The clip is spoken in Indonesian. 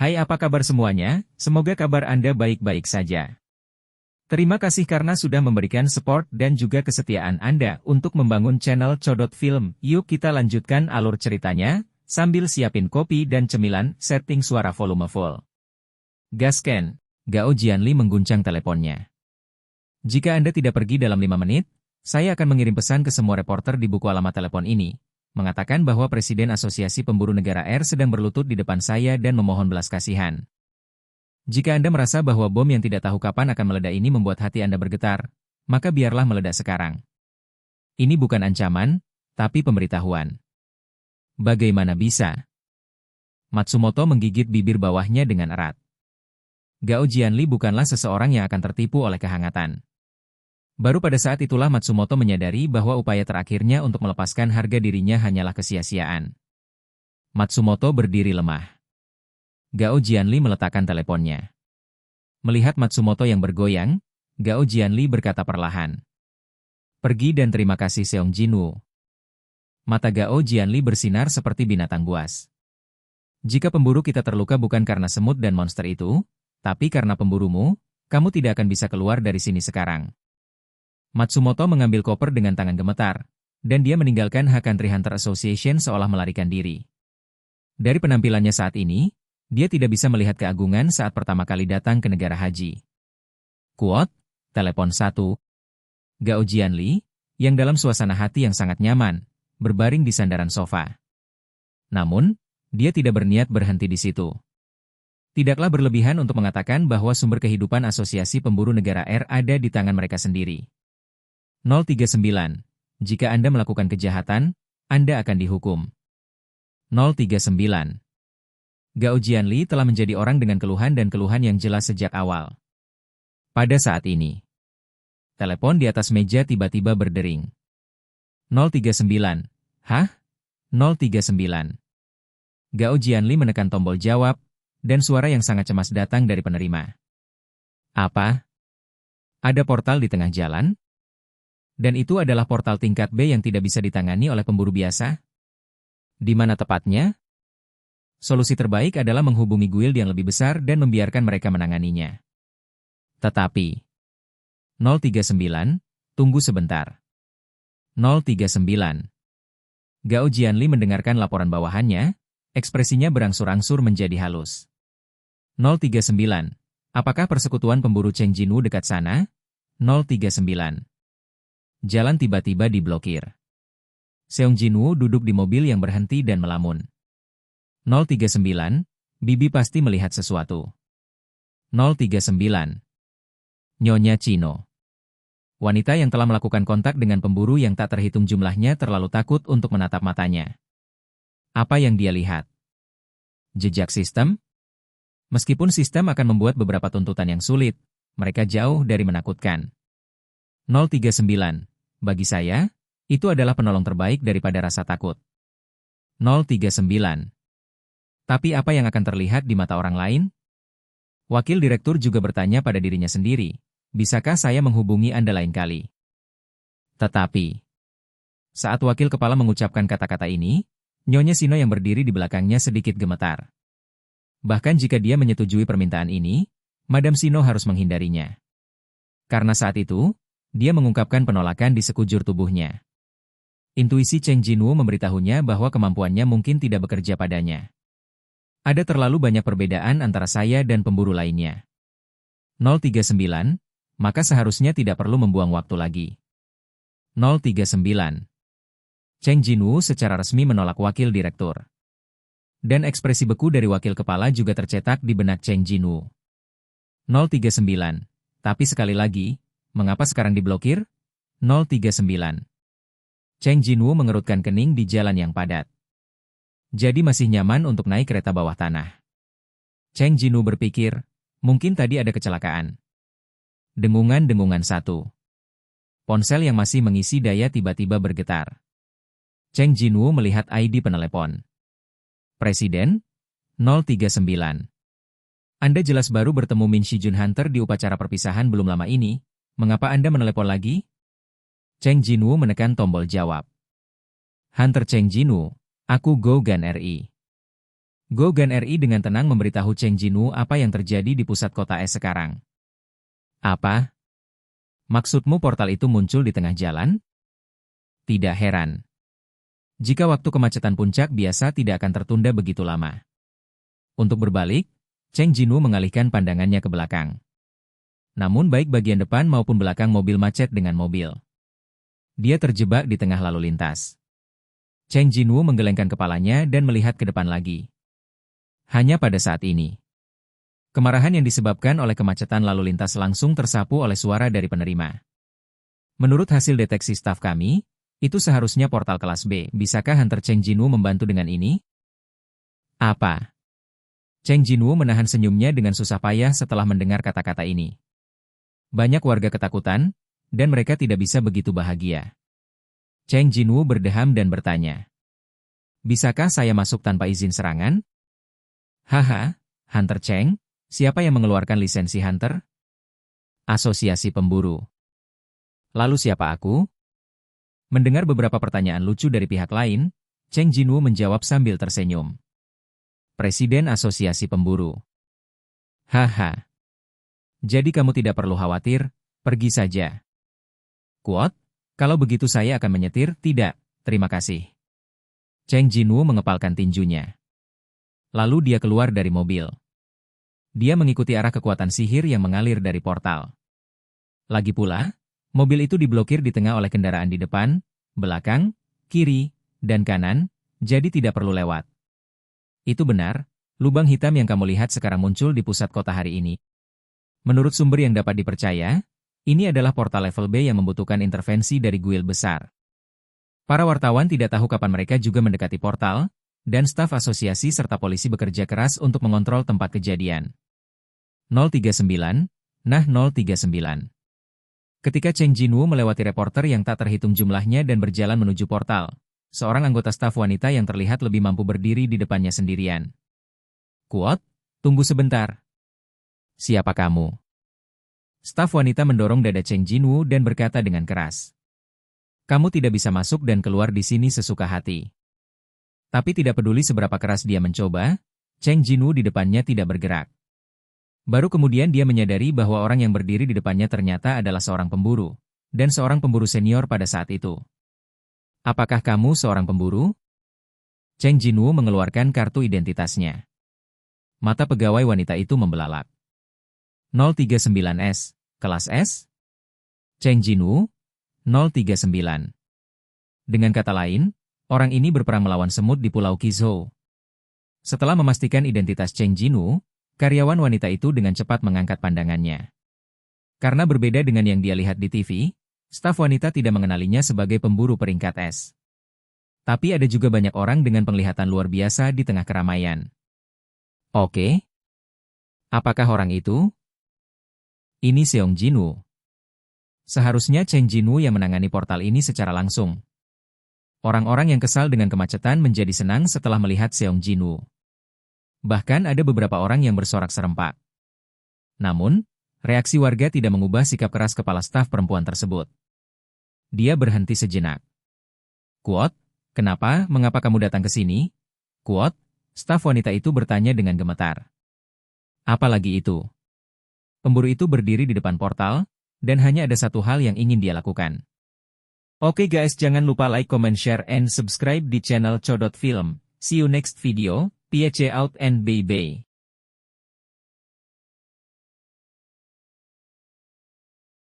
Hai, apa kabar semuanya? Semoga kabar Anda baik-baik saja. Terima kasih karena sudah memberikan support dan juga kesetiaan Anda untuk membangun channel Codot Film. Yuk kita lanjutkan alur ceritanya, sambil siapin kopi dan cemilan, setting suara volume full. Gasken, Gao Jianli mengguncang teleponnya. Jika Anda tidak pergi dalam 5 menit, saya akan mengirim pesan ke semua reporter di buku alamat telepon ini, mengatakan bahwa Presiden Asosiasi Pemburu Negara R sedang berlutut di depan saya dan memohon belas kasihan. Jika Anda merasa bahwa bom yang tidak tahu kapan akan meledak ini membuat hati Anda bergetar, maka biarlah meledak sekarang. Ini bukan ancaman, tapi pemberitahuan. Bagaimana bisa? Matsumoto menggigit bibir bawahnya dengan erat. Gao Jianli bukanlah seseorang yang akan tertipu oleh kehangatan. Baru pada saat itulah Matsumoto menyadari bahwa upaya terakhirnya untuk melepaskan harga dirinya hanyalah kesia-siaan. Matsumoto berdiri lemah. Gao Jianli meletakkan teleponnya. Melihat Matsumoto yang bergoyang, Gao Jianli berkata perlahan. Pergi dan terima kasih Seong Jinwoo. Mata Gao Jianli bersinar seperti binatang buas. Jika pemburu kita terluka bukan karena semut dan monster itu, tapi karena pemburumu, kamu tidak akan bisa keluar dari sini sekarang. Matsumoto mengambil koper dengan tangan gemetar, dan dia meninggalkan H Country Hunter Association seolah melarikan diri. Dari penampilannya saat ini, dia tidak bisa melihat keagungan saat pertama kali datang ke negara haji. Quote, telepon 1. Gao Jianli, yang dalam suasana hati yang sangat nyaman, berbaring di sandaran sofa. Namun, dia tidak berniat berhenti di situ. Tidaklah berlebihan untuk mengatakan bahwa sumber kehidupan Asosiasi Pemburu Negara R ada di tangan mereka sendiri. 039. Jika Anda melakukan kejahatan, Anda akan dihukum. 039. Gao Jianli telah menjadi orang dengan keluhan dan keluhan yang jelas sejak awal. Pada saat ini, telepon di atas meja tiba-tiba berdering. 039. Hah? 039. Gao Jianli menekan tombol jawab, dan suara yang sangat cemas datang dari penerima. Apa? Ada portal di tengah jalan? Dan itu adalah portal tingkat B yang tidak bisa ditangani oleh pemburu biasa? Di mana tepatnya? Solusi terbaik adalah menghubungi guild yang lebih besar dan membiarkan mereka menanganinya. Tetapi, 039, tunggu sebentar. 039. Gao Jianli mendengarkan laporan bawahannya, ekspresinya berangsur-angsur menjadi halus. 039. Apakah persekutuan pemburu Cheng Jinwoo dekat sana? 039. Jalan tiba-tiba diblokir. Seong Jinwoo duduk di mobil yang berhenti dan melamun. 039, Bibi pasti melihat sesuatu. 039. Nyonya Chino. Wanita yang telah melakukan kontak dengan pemburu yang tak terhitung jumlahnya terlalu takut untuk menatap matanya. Apa yang dia lihat? Jejak sistem? Meskipun sistem akan membuat beberapa tuntutan yang sulit, mereka jauh dari menakutkan. 039. Bagi saya, itu adalah penolong terbaik daripada rasa takut. 039. Tapi apa yang akan terlihat di mata orang lain? Wakil direktur juga bertanya pada dirinya sendiri, bisakah saya menghubungi Anda lain kali? Tetapi, saat wakil kepala mengucapkan kata-kata ini, Nyonya Sino yang berdiri di belakangnya sedikit gemetar. Bahkan jika dia menyetujui permintaan ini, Madam Sino harus menghindarinya. Karena saat itu, dia mengungkapkan penolakan di sekujur tubuhnya. Intuisi Cheng Jinwoo memberitahunya bahwa kemampuannya mungkin tidak bekerja padanya. Ada terlalu banyak perbedaan antara saya dan pemburu lainnya. 039, maka seharusnya tidak perlu membuang waktu lagi. 039. Cheng Jinwoo secara resmi menolak wakil direktur. Dan ekspresi beku dari wakil kepala juga tercetak di benak Cheng Jinwoo. 039. Tapi sekali lagi, mengapa sekarang diblokir? 039. Cheng Jinwoo mengerutkan kening di jalan yang padat. Jadi masih nyaman untuk naik kereta bawah tanah. Cheng Jinwoo berpikir, mungkin tadi ada kecelakaan. Dengungan-dengungan 1. Ponsel yang masih mengisi daya tiba-tiba bergetar. Cheng Jinwoo melihat ID penelepon. Presiden? 039. Anda jelas baru bertemu Min Shijun Hunter di upacara perpisahan belum lama ini, mengapa Anda menelepon lagi? Cheng Jinwoo menekan tombol jawab. Hunter Cheng Jinwoo. Aku Gogan RI. Gogan RI dengan tenang memberitahu Cheng Jinwoo apa yang terjadi di pusat kota es sekarang. Apa? Maksudmu portal itu muncul di tengah jalan? Tidak heran. Jika waktu kemacetan puncak biasa tidak akan tertunda begitu lama. Untuk berbalik, Cheng Jinwoo mengalihkan pandangannya ke belakang. Namun baik bagian depan maupun belakang mobil macet dengan mobil. Dia terjebak di tengah lalu lintas. Cheng Jinwoo menggelengkan kepalanya dan melihat ke depan lagi. Hanya pada saat ini, kemarahan yang disebabkan oleh kemacetan lalu lintas langsung tersapu oleh suara dari penerima. Menurut hasil deteksi staf kami, itu seharusnya portal kelas B. Bisakah Hunter Cheng Jinwoo membantu dengan ini? Apa? Cheng Jinwoo menahan senyumnya dengan susah payah setelah mendengar kata-kata ini. Banyak warga ketakutan, dan mereka tidak bisa begitu bahagia. Cheng Jinwoo berdeham dan bertanya. Bisakah saya masuk tanpa izin serangan? Haha, Hunter Cheng, siapa yang mengeluarkan lisensi Hunter? Asosiasi Pemburu. Lalu siapa aku? Mendengar beberapa pertanyaan lucu dari pihak lain, Cheng Jinwoo menjawab sambil tersenyum. Presiden Asosiasi Pemburu. Haha. Jadi kamu tidak perlu khawatir, pergi saja. Quote, kalau begitu saya akan menyetir, tidak, terima kasih. Cheng Jinwoo mengepalkan tinjunya. Lalu dia keluar dari mobil. Dia mengikuti arah kekuatan sihir yang mengalir dari portal. Lagi pula, mobil itu diblokir di tengah oleh kendaraan di depan, belakang, kiri, dan kanan, jadi tidak perlu lewat. Itu benar, lubang hitam yang kamu lihat sekarang muncul di pusat kota hari ini. Menurut sumber yang dapat dipercaya, ini adalah portal level B yang membutuhkan intervensi dari guild besar. Para wartawan tidak tahu kapan mereka juga mendekati portal, dan staf asosiasi serta polisi bekerja keras untuk mengontrol tempat kejadian. 039, nah 039. Ketika Cheng Jinwoo melewati reporter yang tak terhitung jumlahnya dan berjalan menuju portal, seorang anggota staf wanita yang terlihat lebih mampu berdiri di depannya sendirian. Quote, tunggu sebentar. Siapa kamu? Staf wanita mendorong dada Cheng Jinwoo dan berkata dengan keras. Kamu tidak bisa masuk dan keluar di sini sesuka hati. Tapi tidak peduli seberapa keras dia mencoba, Cheng Jinwoo di depannya tidak bergerak. Baru kemudian dia menyadari bahwa orang yang berdiri di depannya ternyata adalah seorang pemburu, dan seorang pemburu senior pada saat itu. Apakah kamu seorang pemburu? Cheng Jinwoo mengeluarkan kartu identitasnya. Mata pegawai wanita itu membelalak. 039S, kelas S? Cheng Jinwoo, 039. Dengan kata lain, orang ini berperang melawan semut di Pulau Qizhou. Setelah memastikan identitas Cheng Jinwoo, karyawan wanita itu dengan cepat mengangkat pandangannya. Karena berbeda dengan yang dia lihat di TV, staf wanita tidak mengenalinya sebagai pemburu peringkat S. Tapi ada juga banyak orang dengan penglihatan luar biasa di tengah keramaian. Oke. Apakah orang itu? Ini Seong Jinwoo. Seharusnya Cheng Jinwoo yang menangani portal ini secara langsung. Orang-orang yang kesal dengan kemacetan menjadi senang setelah melihat Seong Jinwoo. Bahkan ada beberapa orang yang bersorak serempak. Namun, reaksi warga tidak mengubah sikap keras kepala staf perempuan tersebut. Dia berhenti sejenak. Quote, kenapa, mengapa kamu datang ke sini? Quote, staf wanita itu bertanya dengan gemetar. Apalagi itu? Pemburu itu berdiri di depan portal, dan hanya ada satu hal yang ingin dia lakukan. Oke guys, jangan lupa like, comment, share, and subscribe di channel Codot Film. See you next video, PHC out and bye-bye.